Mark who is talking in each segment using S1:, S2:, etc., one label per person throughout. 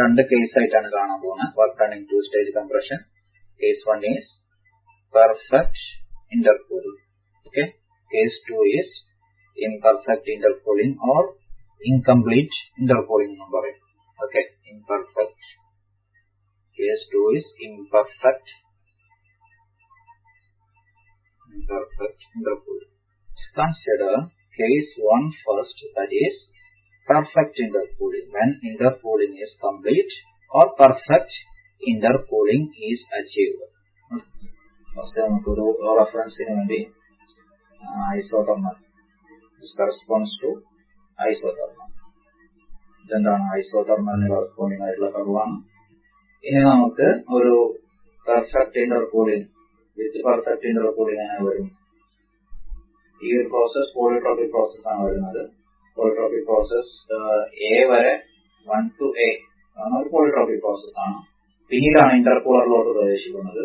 S1: രണ്ട് കേസ് ആയിട്ടാണ് കാണാൻ പോകുന്നത്. Work done in two stage compression. Case 1 is perfect intercooling. Okay. Case 2 is imperfect intercooling or incomplete intercooling എന്ന് പറയും. Okay. Imperfect. Case 2 is imperfect intercooling. Consider case 1 first, that is perfect intercooling, when intercooling is complete or perfect intercooling is achieved. First നമുക്കൊരു റെഫറൻസിന് വേണ്ടി isothermal. This corresponds to isothermal. ഇതെന്താണ്? ഐസോതെർമലിന് corresponding ആയിട്ടുള്ള കർവാണ്. ഇനി നമുക്ക് ഒരു perfect intercooling വിത്ത് perfect intercooling എങ്ങനെ വരും? ഈ ഒരു പ്രോസസ് പോളിട്രോപിക് പ്രോസസ് ആണ് വരുന്നത്. പോളിട്രോപിക് പ്രോസസ് എ വരെ 1 to A ഒരു പോളിട്രോപിക് പ്രോസസ് ആണ്. പിന്നീടാണ് ഇന്റർകൂളറിലോട്ട് പ്രവേശിക്കുന്നത്.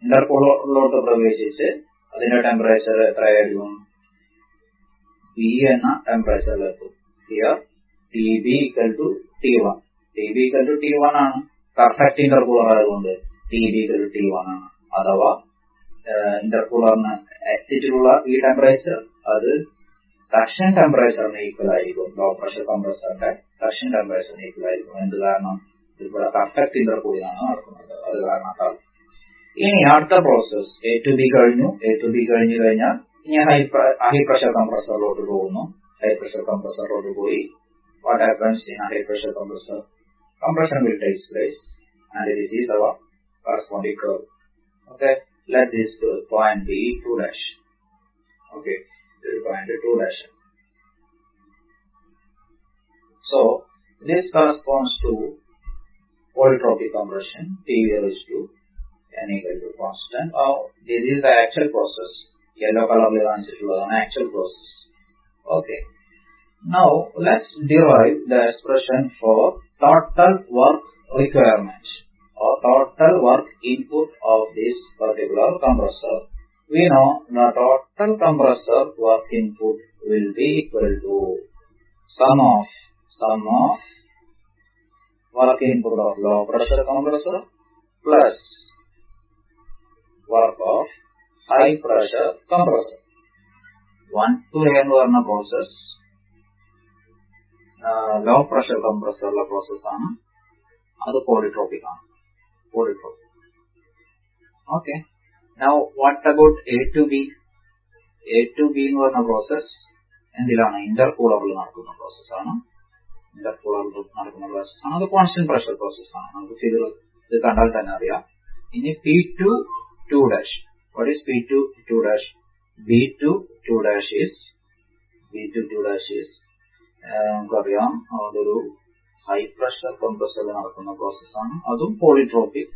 S1: ഇന്റർകൂളറിലോട്ട് പ്രവേശിച്ച് അതിന്റെ ടെമ്പറേച്ചർ എത്രയായിരിക്കും? B എന്ന ടെമ്പറേച്ചറിലെത്തും. Here TB equal to T1. TB equal to T1 ആണ്. പെർഫെക്റ്റ് ഇന്റർകൂളർ ആയതുകൊണ്ട് TB equal to T1 ആണ്. അഥവാ ഇന്റർകൂളറിന് എക്സിറ്റിലുള്ള ഈ ടെമ്പറേച്ചർ അത് സക്ഷൻ ടെമ്പറേച്ചറിന് ഈക്വൽ ആയിരിക്കും. ലോ പ്രഷർ കംപ്രസറിന്റെ സക്ഷൻ ടെമ്പറേച്ചറിന് ഈക്വൽ ആയിരിക്കും. എന്ത് കാരണം? ഇവിടെ പെർഫെക്റ്റ് ഇന്റർകൂളിംഗ് ആണ് നടക്കുന്നത്. അത് കാരണത്താൽ ഇനി അടുത്ത പ്രോസസ് A to B കഴിഞ്ഞു. A to B കഴിഞ്ഞു കഴിഞ്ഞാൽ ഇനി ഹൈ പ്രഷർ കംപ്രസറിലോട്ട് പോകുന്നു. ഹൈ പ്രഷർ കംപ്രസറിലോട്ട് പോയി what happens in a high pressure compressor? Compression will take place and this is our corresponding curve. Okay, let this point be 2 dash. Okay, this point 2 dash. So this corresponds to polytropic compression. T is to n equal to constant. This is the actual process. Yellow color is an actual process. Okay. Now let's derive the expression for total work requirement or total work input of this particular compressor. We know the total compressor work input will be equal to sum of work input of low pressure compressor plus work of high pressure compressor. 1 to n varna process low pressure compressor process ആണ്. അത് polytropic ആണ്. Polytropic. Okay. Now what about A to B? A to B എന്ന് പറഞ്ഞ process എന്തിലാണ്? ഇന്റർകൂളറിൽ നടക്കുന്ന process ആണ്. ഇന്റർകൂളറിൽ നടക്കുന്ന process ആണ്. അത് കോൺസ്റ്റന്റ് പ്രഷർ പ്രോസസ് ആണ്. നമുക്ക് ഫിഗർ ഇത് കണ്ടാൽ തന്നെ അറിയാം. ഇനി P2 2 dash. What is P2 2 dash? B2 2 dash is നമുക്കറിയാം അതൊരു ഹൈ പ്രഷർ കംപ്രസറിൽ നടക്കുന്ന പ്രോസസ്സാണ്. അതും പോളിട്രോപിക്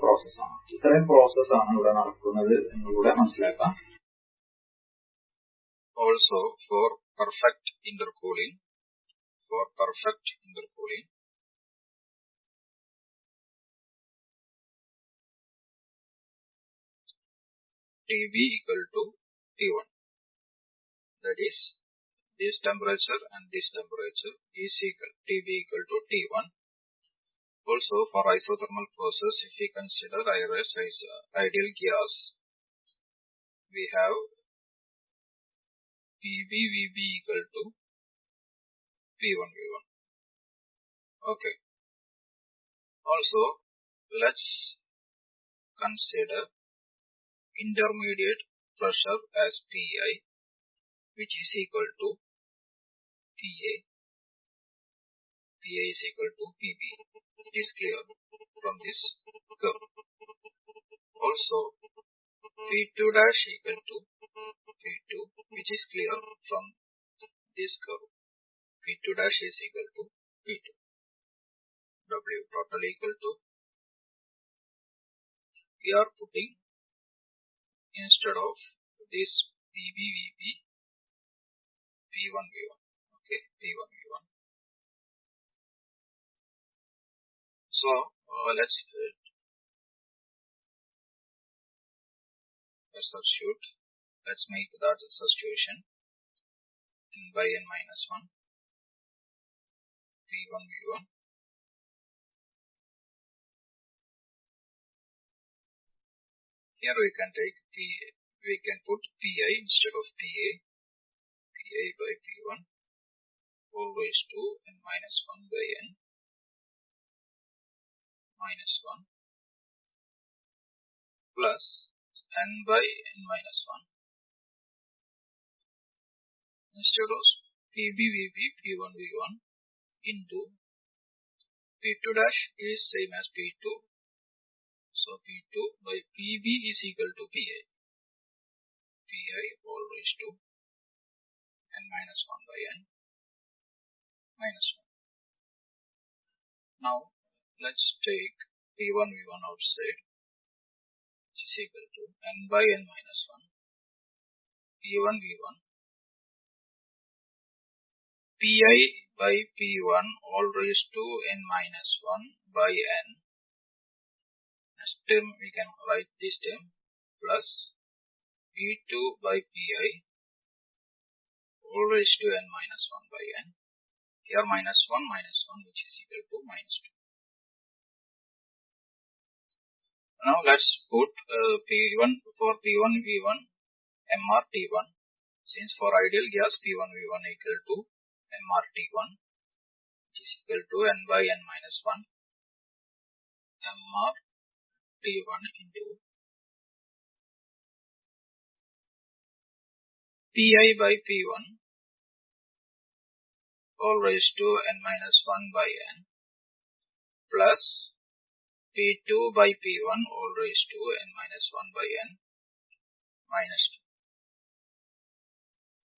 S1: പ്രോസസ്സാണ്. ഇത്രയും പ്രോസസ്സാണ് ഇവിടെ നടക്കുന്നത് എന്നുകൂടെ മനസ്സിലാക്കാം.
S2: Also for perfect intercooling TB equal to T1, that is this temperature and this temperature is equal. TB equal to T1. Also for isothermal process, if we consider IRS as ideal gas, we have PBVB equal to P1V1. Okay. Also let's consider intermediate pressure as PI, which is equal to PA. PA is equal to PB. It is clear from this curve. Also P2 dash equal to P2, which is clear from this curve. P2 dash is equal to P2. W total equal to, we are putting instead of this PBVB P1V1. Okay, P1V1. So let's substitute. Let's make that substitution in by n minus 1 P1V1 Here we can take we can put Pi instead of Pi by P1 all raised to n minus 1 by n minus 1 plus n by n minus 1 instead of Pb Vb P1 V1 into P2 dash is same as P2, so P2 by Pb is equal to Pi all raised to n minus 1 by n minus 1. Now let's take P1 V1 outside, which is equal to n by n minus 1 P1 V1 Pi by P1 all raised to n minus 1 by n. Next term we can write this term plus P2 by Pi all raised to n minus 1 by n. Here minus 1 which is equal to minus 2. Now let's put P1 for P1 V1 MR T1. Since for ideal gas P1 V1 equal to MR T1, which is equal to n by n minus 1 MR T1 into Pi by P1 all raised to n minus 1 by n plus P2 by P1 all raised to n minus 1 by n minus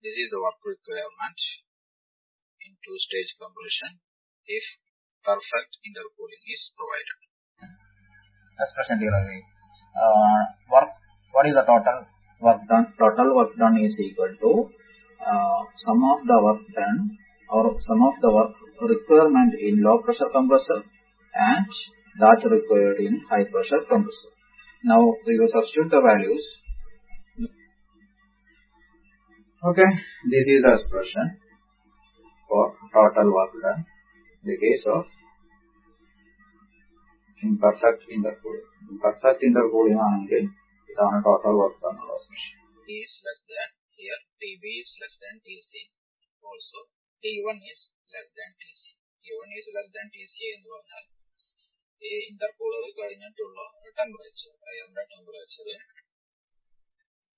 S2: 2. This is the work requirement in two-stage compression if perfect intercooling is provided.
S1: Expression derived. What is the total work done? Total work done is equal to sum of the work done or sum of the work requirement in low pressure compressor and that required in high pressure compressor. Now we will substitute the values. Okay, this is the expression for total work done in the case of imperfect intercooling. Perfect intercooling ആണെങ്കിൽ ഇതാണ് total work done ഉള്ള expression.
S2: T is less than, here Tb is less than Tc, also T1 is less than Tc. T1 is less than Tc എന്ന് പറഞ്ഞാൽ ഈ intercooler കഴിഞ്ഞിട്ടുള്ള temperature എയറിന്റെ temperature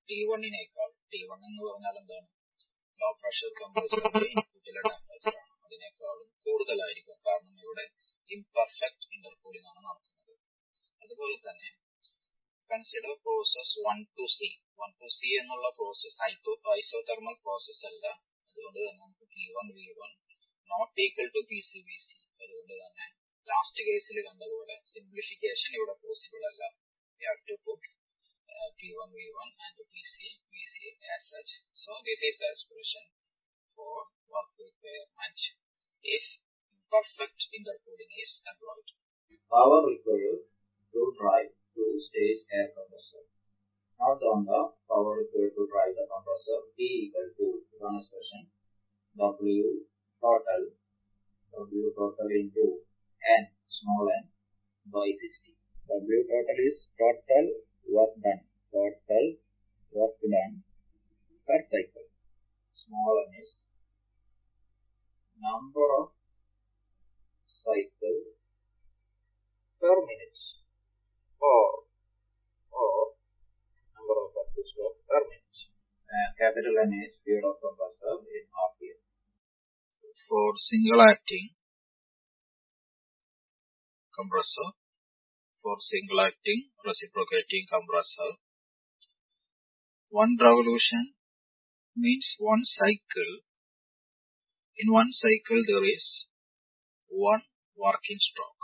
S2: T1 എന്ന് പറഞ്ഞാൽ എന്താണ്, ലോ പ്രഷർ കംപ്രസറിന്റെ ഇൻപുട്ടിലെ ടെമ്പറേച്ചർ ആണ്, അതിനേക്കാളും കൂടുതലായിരിക്കും, കാരണം ഇവിടെ ഇംപെർഫെക്റ്റ് ഇന്റർകൂളിംഗ് ആണ് നടക്കുന്നത്. അതുപോലെ തന്നെ കൺസിഡർ പ്രോസസ് 1 to C എന്നുള്ള പ്രോസസ് ഐസോതെർമൽ പ്രോസസ് അല്ല, അതുകൊണ്ട് തന്നെ നമുക്ക് P1 V1 not equal to PC VC. അതുകൊണ്ട് തന്നെ ലാസ്റ്റ് കേസിൽ കണ്ടതുപോലെ സിംപ്ലിഫിക്കേഷൻ ഇവിടെ പോസിബിൾ അല്ല. We have to put P1 V1 and PC VC as such. So this is the expression for work requirement if imperfect intercooling is employed.
S1: Power required to drive two-stage air compressor. Note down the power required to drive the compressor. P equal to one expression W total into n small n by 60. W total is total work done per cycle. Small n is number of cycle per minute or number of cycles per minute. Capital N is speed of compressor in RPM.
S2: For single acting compressor, for single acting reciprocating compressor, one revolution means one cycle. In one cycle there is one working stroke.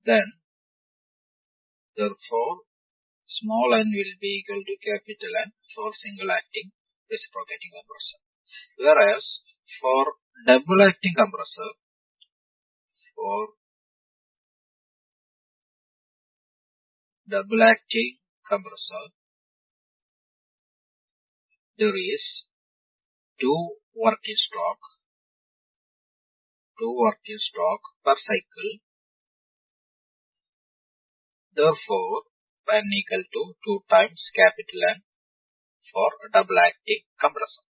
S2: Then therefore small n will be equal to capital N for single acting reciprocating compressor, whereas for double acting compressor, there is two working stroke per cycle, Therefore, N equal to 2 times capital N for double acting compressor.